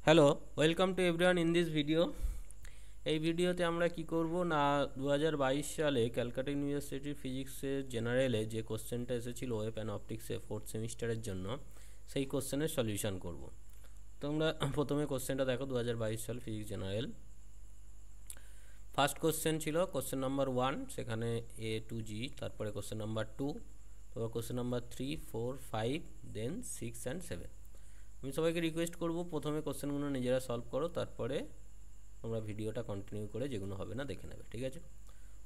Hello, welcome to everyone in this video. এই ভিডিওতে আমরা কি করব না 2022 সালে ক্যালকাটা ইউনিভার্সিটির ফিজিক্সের জেনারেলে যে কোশ্চেনটা এসেছিল ওয়েভ অ্যান্ড অপটিক্সে ফোর্থ সেমিস্টারের জন্য সেই কোশ্চেনের সলিউশন করব। তোমরা প্রথমে কোশ্চেনটা দেখো 2022 সাল ফিজিক্স জেনারেল। ফার্স্ট কোশ্চেন ছিল কোশ্চেন নাম্বার 1, সেখানে A to G, তারপরে কোশ্চেন নাম্বার 2, তারপর কোশ্চেন নাম্বার 3, 4, 5, দেন 6 অ্যান্ড 7। আমি সবাইকে রিকোয়েস্ট করব প্রথমে কোশ্চেনগুলো নিজেরা সলভ করো, তারপরে তোমরা ভিডিওটা কন্টিনিউ করে যেগুলো হবে না দেখে নেবে, ঠিক আছে?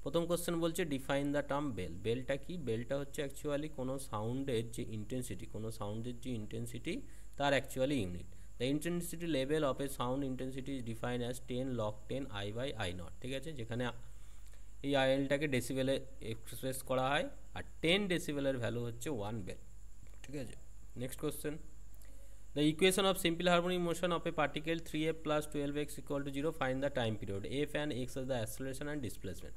প্রথম কোশ্চেন বলছে ডিফাইন দ্য টার্ম বেল। বেলটা কি? বেলটা হচ্ছে অ্যাকচুয়ালি কোনো সাউন্ডের যে ইন্টেন্সিটি তার actually unit. The intensity level of a sound intensity is define as 10 log 10 I/I0, ঠিক আছে? যেখানে এই আইএলটাকে ডেসিবেলে এক্সপ্রেস করা হয়, আর 10 ডেসিবেলের ভ্যালু হচ্ছে 1 বেল, ঠিক আছে? Next question, the equation of simple harmonic motion of a particle 3f plus 12x equal to 0, find the time period. F and x is the acceleration and displacement.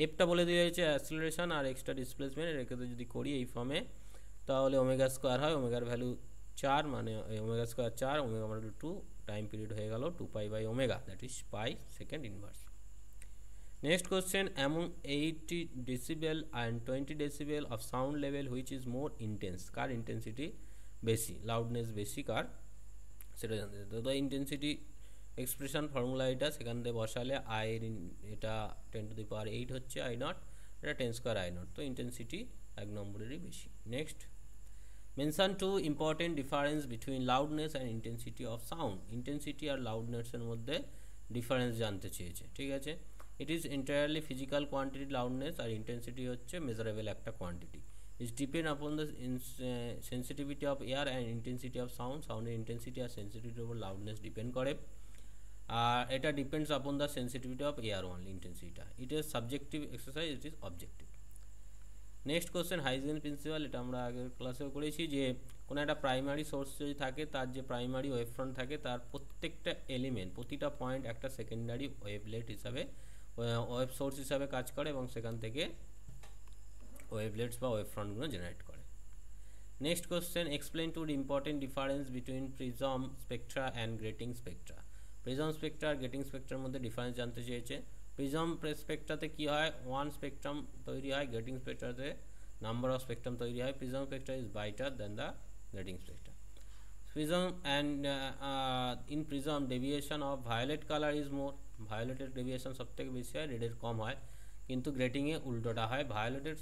f টা বলে দেওয়া হয়েছে acceleration আর x টা displacement. এটাকে যদি করি এই ফর্মে তাহলে ওমেগা স্কোয়ার হয়, ওমেগার ভ্যালু 4, মানে omega square 4, omega value 2, time period হয়ে গেল 2π/ওমেগা, that is pi second inverse. Next question, among 80 decibel and 20 decibel of sound level which is more intense? কার ইন্টেন্সিটি বেশি, লাউডনেস বেশি কার, সেটা জানতে চাই। তো ইন্টেন্সিটি এক্সপ্রেশন ফর্মুলা এটা, সেখান থেকে বসালে এটা 10⁸ হচ্ছে I0, এটা 10² I0, তো ইন্টেন্সিটি 1 নম্বরেরই বেশি। Next, mention two important difference between loudness and intensity of sound. Intensity আর লাউডনেসের মধ্যে ডিফারেন্স জানতে চেয়েছে, ঠিক আছে? It is entirely physical quantity loudness, আর ইন্টেন্সিটি হচ্ছে মেজারেবল একটা quantity. Is depend upon the sensitivity of ear and intensity of sound. সাউন্ডের ইন্টেন্সিটি আর সেন্সিটিভিটির উপর লাউডনেস ডিপেন্ড করে, আর এটা depends upon the sensitivity of ear only, ইন্টেন্সিটিটা। It is subjective exercise, it is objective. Next question, hygiene principal. এটা আমরা আগের ক্লাসেও করেছি যে কোনো একটা প্রাইমারি সোর্স যদি থাকে, তার যে প্রাইমারি ওয়েভ ফ্রন্ট থাকে তার প্রত্যেকটা এলিমেন্ট, প্রতিটা পয়েন্ট একটা সেকেন্ডারি ওয়েভলেট হিসাবে, ওয়েভ সোর্স হিসাবে কাজ করে, এবং সেখান থেকে ওয়েভলেটস বা ওয়েভ ফ্রন্টগুলো জেনারেট করে। Next question, explain two important difference between prism spectra and grating spectra. Prism spectra আর গ্রেটিং স্পেকট্রার মধ্যে ডিফারেন্স জানতে চেয়েছে। প্রিজম স্পেকট্রাতে কী হয়, 1 স্পেকট্রাম তৈরি হয়, গ্রেটিং স্পেকট্রাতে নাম্বার অফ স্পেকট্রাম তৈরি হয়। Prism spectra is brighter than the grating spectra. Prism and in prism deviation of violet colour is more. ভায়োলেটের ডেভিয়েশন সবথেকে বেশি হয়, রেডের কম হয়, কিন্তু গ্রেটিংয়ে উল্টোটা হয়, ভায়োলেটের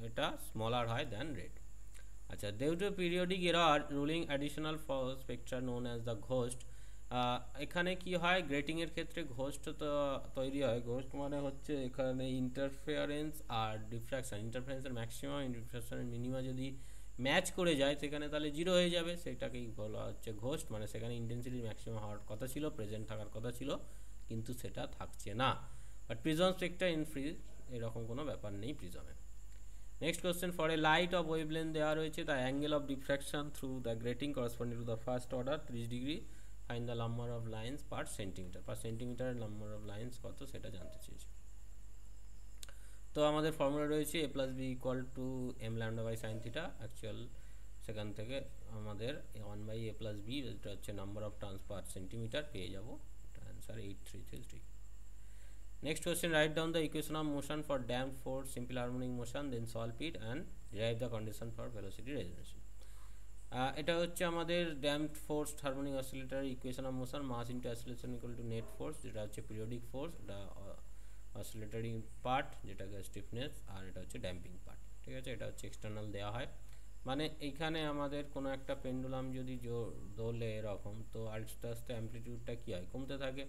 এটা স্মলার হয় দ্যান রেড। আচ্ছা, due to periodic error ruling additional spectra known as the ghost. এখানে কি হয়, গ্রেটিংয়ের ক্ষেত্রে ঘোস্ট তো তৈরি হয়। ঘোস্ট মানে হচ্ছে এখানে ইন্টারফেয়ারেন্স আর ডিফ্র্যাকশন, ইন্টারফারেন্সের ম্যাক্সিমাম, ডিফ্র্যাকশনের মিনিমা যদি ম্যাচ করে যায় সেখানে তাহলে 0 হয়ে যাবে, সেটাকেই বলা হচ্ছে ঘোস্ট। মানে সেখানে ইন্টেন্সিটির ম্যাক্সিমাম হওয়ার কথা ছিল, প্রেজেন্ট থাকার কথা ছিল, কিন্তু সেটা থাকছে না। But prism spectra in free এরকম কোনো ব্যাপার নেই প্রিজমে। Next question, for a light of wavelength দেওয়া রয়েছে, the angle of diffraction through the grating corresponding to the first order 30 degree, find the number of lines per centimetre. Per সেন্টিমিটারের number of lines কত সেটা জানতে চেয়েছে। তো আমাদের formula রয়েছে a plus B equal to M lambda by sine theta. Actual সেখান থেকে আমাদের 1/a প্লাস বি, যেটা হচ্ছে number of turns per centimetre, পেয়ে যাবো answer 8333। Next question, write down the equation of motion for damped force simple harmonic motion, then solve it and derive the condition for velocity regeneration. এটা হচ্ছে আমাদের damped forced harmonic oscillator equation of motion, mass into acceleration equal to net force, যেটা হচ্ছে periodic force, এটা oscillatory part যেটাকে stiffness, আর এটা হচ্ছে ড্যাম্পিং পার্ট, ঠিক আছে? এটা হচ্ছে এক্সটার্নাল দেওয়া হয়। মানে এইখানে আমাদের কোনো একটা পেন্ডুলাম যদি দোলে এরকম, তো আস্তে আস্তে অ্যামপ্লিটিউডটা কী হয়, কমতে থাকে।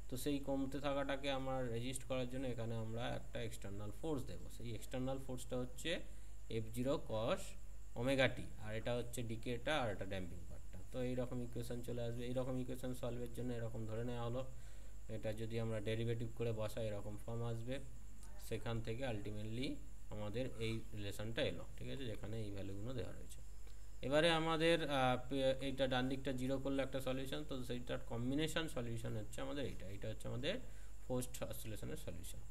তো সেই কমতে থাকাটাকে আমরা রেজিস্ট করার জন্য এখানে আমরা একটা এক্সটার্নাল ফোর্স দেবো। সেই এক্সটার্নাল ফোর্সটা হচ্ছে F0 cos ওমেগা টি, আর এটা হচ্ছে ডিকেটা, আর এটা ড্যাম্পিং পার্টটা। তো এইরকম ইকুয়েশন চলে আসবে। এইরকম ইকুয়েশন সলভের জন্য এরকম ধরে নেওয়া হলো, এটা যদি আমরা ডেরিভেটিভ করে বসাই এরকম ফর্ম আসবে, সেখান থেকে আলটিমেটলি আমাদের এই রিলেশনটা এলো, ঠিক আছে? যেখানে এই ভ্যালুগুলো দেওয়া রয়েছে। এবারে আমাদের এইটা ডান দিকটা 0 করলে একটা সলিউশন, তো সেইটার কম্বিনেশন সলিউশন হচ্ছে আমাদের এটা হচ্ছে আমাদের ফোর্সড অসিলেশনের সলিউশন।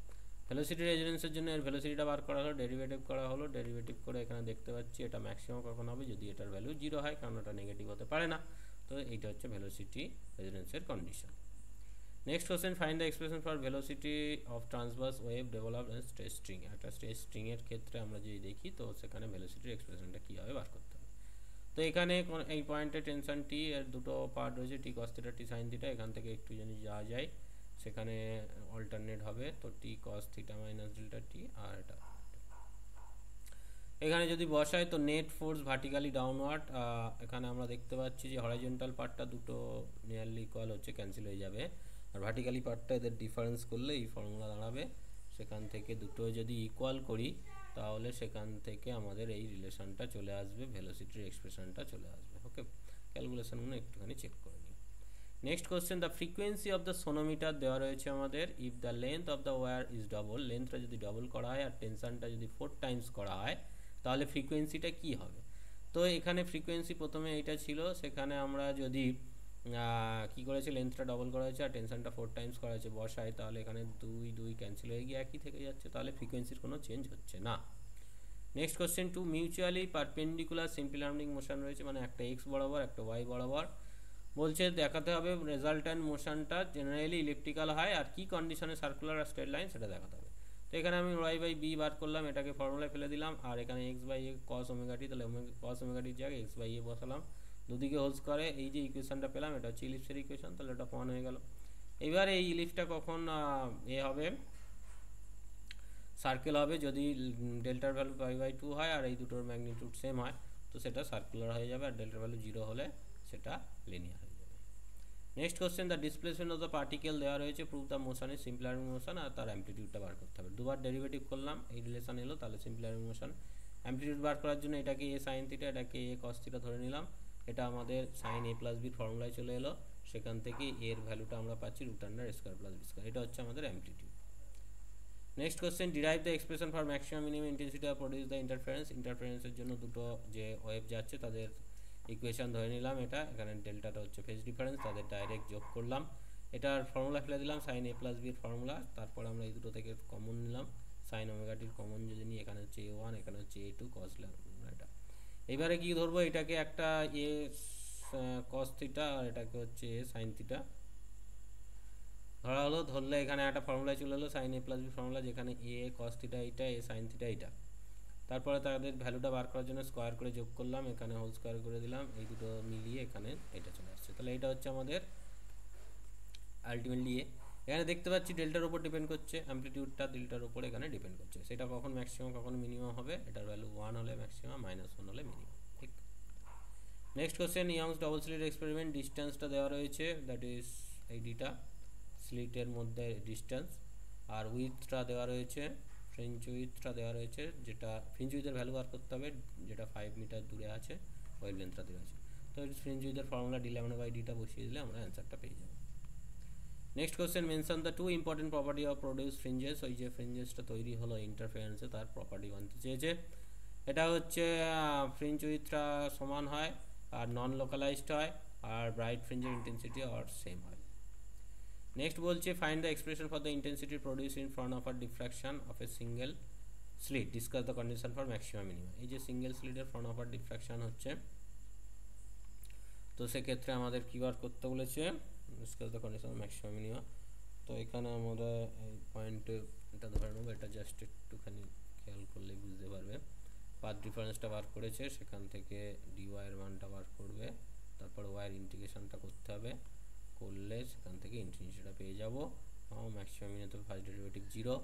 ভেলোসিটি রেজোনেন্সের জন্য এর ভেলোসিটিটা বার করা হলো, ডেরিভেটিভ করা হলো। ডেরিভেটিভ করে এখানে দেখতে পাচ্ছি এটা ম্যাক্সিমাম কখন হবে, যদি এটার ভ্যালু 0 হয়, কারণ এটা নেগেটিভ হতে পারে না। তো এইটা হচ্ছে ভেলোসিটি রেজোনেন্সের condition. Next question, find the expression for velocity of transverse wave develop end stress string. একটা স্ট্রেস স্ট্রিংয়ের ক্ষেত্রে আমরা যদি দেখি তো সেখানে ভেলোসিটির এক্সপ্রেশনটা কীভাবে বার করতে হবে। তো এখানে এই পয়েন্টে টেনশন টি এর দুটো পার্ট রয়েছে, টি কস থিটা টি সাইন থিটা। এখান থেকে একটু যদি যাওয়া যায় সেখানে অল্টারনেট হবে, তো টি কস থিটা মাইনাস ডেল্টা টি, আর এটা এখানে যদি বসাই তো নেট ফোর্স ভার্টিক্যালি ডাউনওয়ার্ড। এখানে আমরা দেখতে পাচ্ছি যে হরাইজন্টাল পার্টটা দুটো নিয়ারলি ইকুয়াল হচ্ছে, ক্যান্সেল হয়ে যাবে, আর ভার্টিক্যালি পার্টটা এদের ডিফারেন্স করলে এই ফর্মুলা দাঁড়াবে। সেখান থেকে দুটো যদি ইকুয়াল করি তাহলে সেখান থেকে আমাদের এই রিলেশনটা চলে আসবে, ভেলোসিটির এক্সপ্রেশনটা চলে আসবে। ওকে, ক্যালকুলেশনগুলো একটুখানি চেক করে নিই। Next question, the frequency of the sonometer দেওয়া রয়েছে আমাদের। If the length of the wire is double, লেন্থটা যদি ডবল করা হয় আর টেনশনটা যদি 4 টাইমস করা হয় তাহলে ফ্রিকোয়েন্সিটা কি হবে। তো এখানে ফ্রিকোয়েন্সি প্রথমে এইটা ছিল, সেখানে আমরা যদি কি করেছে, লেন্থটা ডবল করা হয়েছে আর টেনশনটা 4 টাইমস করা হয়েছে বসাই, তাহলে এখানে 2 2 ক্যান্সেল হয়ে গিয়ে একই থেকে যাচ্ছে, তাহলে ফ্রিকোয়েন্সির কোনো চেঞ্জ হচ্ছে না। Next question, two mutually perpendicular simple harmonic motion রয়েছে, মানে একটা এক্স বরাবর একটা ওয়াই বরাবর। বলছে দেখাতে হবে রেজাল্ট্যান্ট মোশনটা জেনারেলি ইলেকট্রিক্যাল হয় আর কি কন্ডিশনে সার্কুলার আর স্ট্রেট লাইন সেটা দেখাতে হবে। তো এখানে আমি ওয়াই বাই বি বার করলাম, এটাকে ফর্মুলায় ফেলে দিলাম, আর এখানে X by A cos omega T, তাহলে কস ওমেগা টির জায়গায় এক্স বাই এ বসালাম, দুদিকে হোলস করে এই যে ইকুয়েশনটা পেলাম, এটা হচ্ছে ইলিপসের ইকুয়েশন, তাহলে এটা প্রমাণ হয়ে গেল। এবার এই ইলিপসটা কখন এ হবে, সার্কেল হবে, যদি ডেল্টার ভ্যালু পাই বাই 2 হয় আর এই দুটোর ম্যাগনিটিউড সেম হয় তো সেটা সার্কুলার হয়ে যাবে, আর ডেল্টার ভ্যালু 0 হলে সেটা লিনিয়ার হয়ে যাবে। Next question, the displacement of the particle দেওয়া রয়েছে, prove the motion is simple harmonic motion, আর তার অ্যামপ্লিটিউডটা বার করতে হবে। দুবার ডেরিভেটিভ করলাম, এই রিলেশন এলো, তাহলে সিম্পল হার্মোনিক মোশন। অ্যামপ্লিটিউড বার করার জন্য এটাকে এ সাইন থিটা, এটাকে এ কস থিটা ধরে নিলাম, এটা আমাদের সাইন এ প্লাস বির ফর্মুলায় চলে এলো, সেখান থেকে এর ভ্যালুটা আমরা পাচ্ছি root under square plus B square, এটা হচ্ছে আমাদের amplitude. Next question, derive the expression for maximum minimum intensity আর প্রডিউস দ্য ইন্টারফারেন্স। ইন্টারফারেন্সের জন্য দুটো যে ওয়েভ যাচ্ছে তাদের ইকুয়েশন ধরে নিলাম, এটা এখানে ডেল্টাটা হচ্ছে ফেজ ডিফারেন্স, তাদের ডাইরেক্ট যোগ করলাম, এটার ফর্মুলা ফেলে দিলাম সাইন এ প্লাস বির ফর্মুলা, তারপর আমরা এই দুটো থেকে কমন নিলাম, সাইন ওমেগাটির কমন যদি নিই, এখানে হচ্ছে A1, এখানে হচ্ছে A2 কস এটা। এবারে কি ধরবো, এটাকে একটা এ কস থিটা আর এটাকে হচ্ছে এ সাইন থিটা ধরা হলো, ধরলে এখানে একটা ফর্মুলায় চলে এলো সাইন এ প্লাস বি ফর্মুলা, যেখানে এ কস থিটা এইটা, এ সাইন থিটা এইটা। তারপরে তাদের ভ্যালুটা বার করার জন্য স্কোয়ার করে যোগ করলাম, এখানে হোল স্কোয়ার করে দিলাম, এই দুটো মিলিয়ে এখানে এটা চলে আসছে, তাহলে এটা হচ্ছে আমাদের আলটিমেটলি এ। এখানে দেখতে পাচ্ছি ডেল্টার উপর ডিপেন্ড করছে, অ্যামপ্লিটিউডটা ডেল্টার উপর এখানে ডিপেন্ড করছে, সেটা কখন ম্যাক্সিমাম কখন মিনিমাম হবে, এটার ভ্যালু 1 হলে ম্যাক্সিমাম, -1 হলে মিনিমাম। ঠিক। Next question, Young's double slit experiment, ডিস্টেন্সটা দেওয়া রয়েছে, দ্যাট ইজ এই ডিটা স্লিটের মধ্যে ডিস্টেন্স, আর উইথটা দেওয়া রয়েছে, ফ্রিঞ্জ উইথটা দেওয়া রয়েছে, যেটা ফ্রিঞ্জ উইথের ভ্যালু বার করতে হবে, যেটা 5 মিটার দূরে আছে, ওয়েভ লেন্থটা দূরে আছে। তো ফ্রিঞ্জ উইথের ফর্মুলা ডি ল্যামডা বাই ডিটা বসিয়ে দিলে আমরা অ্যান্সারটা পেয়ে যাব। Next question, mention the 2 important property of produce fringes. ওই যে ফ্রিঞ্জেসটা তৈরি হলো ইন্টারফারেন্সে তার প্রপার্টি জানতে চেয়েছে। এটা হচ্ছে ফ্রিঞ্জ উইথটা সমান হয় আর নন লোকালাইজড হয়, আর ব্রাইট ফ্রিঞ্জের ইন্টেন্সিটি আর সেম হয়। নেক্সট বলছে, find the expression for the intensity produce in front of আর diffraction of a single slit, discuss the condition for maximum minimum. এই যে সিঙ্গেল স্লিটের ফ্রন্ট অফ আর ডিফ্রাকশন হচ্ছে, তো সেক্ষেত্রে আমাদের কী বার করতে বলেছে, discuss the condition of maximum minimum. তো এখানে আমরা এই পয়েন্টে এটা ধরে নেবো, এটা জাস্ট একটুখানি খেয়াল করলেই বুঝতে পারবে। পাথ ডিফারেন্সটা বার করেছে, সেখান থেকে ডিওয়াই এর মানটা বার করবে, তারপর ওয়াইয়ের ইন্টিগ্রেশনটা করতে হবে, করলে সেখান থেকে ইনফিনিটিটা পেয়ে যাবো। ম্যাক্সিমাম মিনিমাম তো ফার্স্ট ডেরিভেটিভ 0,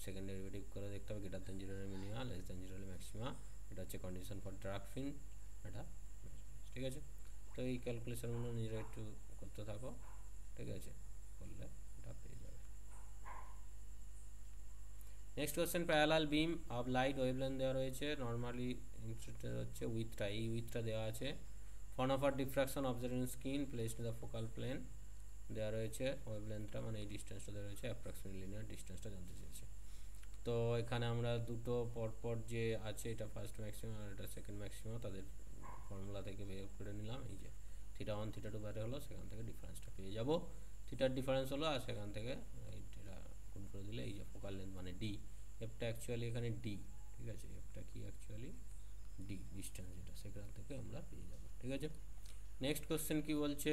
সেকেন্ড ডেরিভেটিভ করে দেখতে হবে, গ্রেটার দ্যান 0 হলে মিনিমাম, লেস দ্যান 0 হলে ম্যাক্সিমাম, এটা হচ্ছে কন্ডিশন ফর ড্রাগ ফিন, এটা ঠিক আছে। তো এই ক্যালকুলেশনগুলো নিজেরা একটু করতে থাকো, ঠিক আছে, করলে এটা পেয়ে যাবে। Next question, parallel beam of light wavelength দেওয়া রয়েছে, নর্মালি ইনস্টিটিউটের হচ্ছে উইথটা, এই উইথটা দেওয়া আছে, ফর্ম অফ আর diffraction observing screen placed in the focal plane দেওয়া রয়েছে, ওয়েভলেন্থটা মানে এই ডিস্টেন্সটা দেওয়া রয়েছে, অ্যাপ্রক্সিমেট লিনিয়ার ডিস্টেন্সটা জানতে চেয়েছে। তো এখানে আমরা দুটো পরপর যে আছে, এটা ফার্স্ট ম্যাক্সিমাম আর এটা সেকেন্ড ম্যাক্সিমাম, তাদের ফর্মুলা থেকে বের করে নিলাম, এই যে θ1 θ2 বাইরে হলো, সেখান থেকে ডিফারেন্সটা পেয়ে যাব, থিটার ডিফারেন্স হলো, আর সেখান থেকে এইটা গুণ করে দিলে এই যে ফোকাল লেন্থ মানে ডি, এফটা অ্যাকচুয়ালি এখানে ডি, ঠিক আছে, এফটা কি অ্যাকচুয়ালি ডি ডিস্টেন্স, যেটা সেখান থেকে আমরা পেয়ে যাব, ঠিক আছে। নেক্সট কোশ্চেন কি বলছে,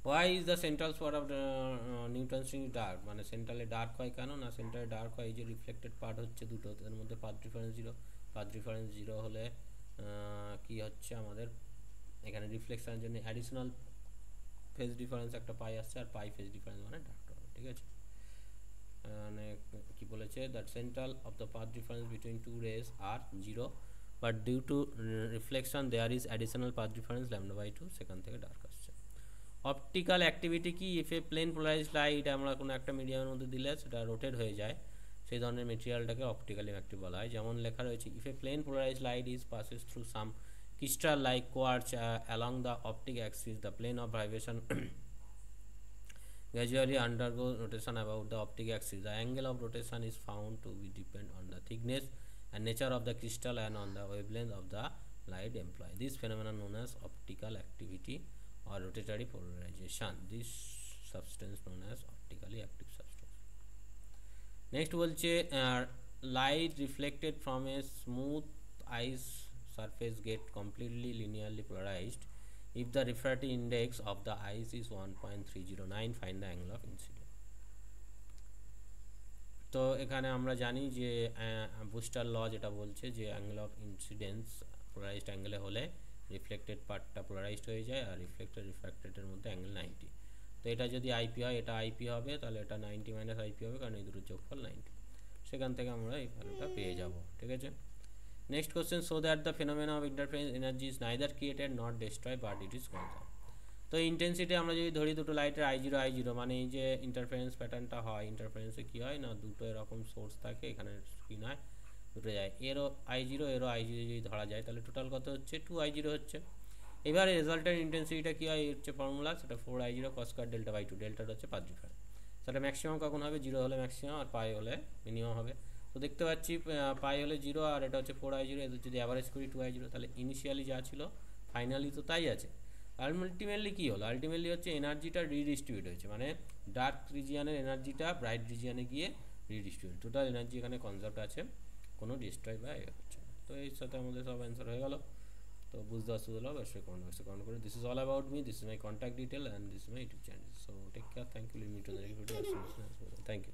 why is the central spot of Newton's ring dark, মানে সেন্ট্রালে ডার্ক হয় কেন না, সেন্ট্রালে ডার্ক হয় এই যে রিফ্লেক্টেড পার্ট হচ্ছে দুটো, তার মধ্যে path difference zero, path difference zero হলে কি হচ্ছে আমাদের এখানে রিফ্লেকশনের জন্য অ্যাডিশনাল ফেজ ডিফারেন্স একটা পাই আসছে, আর পাই ফেজ ডিফারেন্স মানে ডার্ক হবে, ঠিক আছে। মানে কি বলেছে, that central of the path difference between two rays are zero, but due to reflection there is additional path difference λ/2, সেখান থেকে ডার্ক আসছে। অপটিক্যাল অ্যাক্টিভিটি কি, if a plane polarised light আমরা কোনো একটা মিডিয়ামের মধ্যে দিলে সেটা রোটেট হয়ে যায়, সেই ধরনের মেটেরিয়ালটাকে অপটিক্যালি অ্যাক্টিভ বলা হয়। যেমন লেখা রয়েছে, if a plane polarised light is passes through some crystal like quartz along the optic axis, the plane of vibration gradually undergo rotation about the optic axis. The angle of rotation is found to be depend on the thickness and nature of the crystal and on the wavelength of the light employed. This phenomenon known as optical activity or rotatory polarization. This substance known as optically active substance. Next বলছে, light reflected from a smooth ice surface get completely linearly polarized if the refractive index of the ice is 1.309, find the angle of incidence. তো এখানে আমরা জানি যে booster ল যেটা বলছে যে angle of incidence polarised অ্যাঙ্গেলে হলে রিফ্লেক্টেড পার্টটা পোলারাইজড হয়ে যায়, আর রিফ্র্যাক্টেডের মধ্যে অ্যাঙ্গেল 90। তো এটা যদি আইপি হয়, এটা আইপি হবে, তাহলে এটা 90 মাইনাস আইপি হবে, কারণ এই দুটোর যোগফল 90, সেখান থেকে আমরা এই ভ্যালুটা পেয়ে যাব, ঠিক আছে। Next question, show that the phenomena of interference energy is neither created not destroy but it is conserve. তো ইন্টেন্সিটি আমরা যদি ধরি দুটো লাইটের I0 মানে এই যে ইন্টারফারেন্স প্যাটার্নটা হয়, ইন্টারফারেন্সে কী হয় না, দুটো এরকম সোর্স থাকে, এখানে স্ক্রিন হয়, দুটো যায়, এরও I0 এরও I0 যদি ধরা যায়, তাহলে টোটাল কত হচ্ছে 2I0 হচ্ছে। এবারে রেজাল্টের ইন্টেন্সিটিটা কী হয়, হচ্ছে ফর্মুলা, সেটা 4I0 cos স্কয়ার ডেল্টা/2, ডেল্টাটা হচ্ছে পাথ ডিফারেন্স, সেটা ম্যাক্সিমাম কখন হবে, 0 হলে ম্যাক্সিমাম, আর পাই হলে মিনিমাম হবে। তো দেখতে পাচ্ছি পাই হলে 0 আর এটা হচ্ছে 4I0, এদের যদি অ্যাভারেজ করি 2I0, তাহলে ইনিশিয়ালি যা ছিল ফাইনালি তো তাই আছে। আলটিমেটলি কী হলো, আলটিমেটলি হচ্ছে এনার্জিটা রিডিস্ট্রিবিউট হয়েছে, মানে ডার্ক রিজিয়ানের এনার্জিটা ব্রাইট রিজিয়ানে গিয়ে রিডিস্ট্রিবিউট, টোটাল এনার্জি এখানে কনজার্ভড আছে, কোনো ডিস্ট্রয় বা হচ্ছে না। তো এর সাথে আমাদের সব অ্যান্সার হয়ে গেল। তো বুঝতে অসুবিধা হলো অবশ্যই কমেন্ট বক্সে কমেন্ট করে। This is all about me, this is my contact detail and this is my YouTube channel. So take care, thank you, leave me to the next video. Thank you.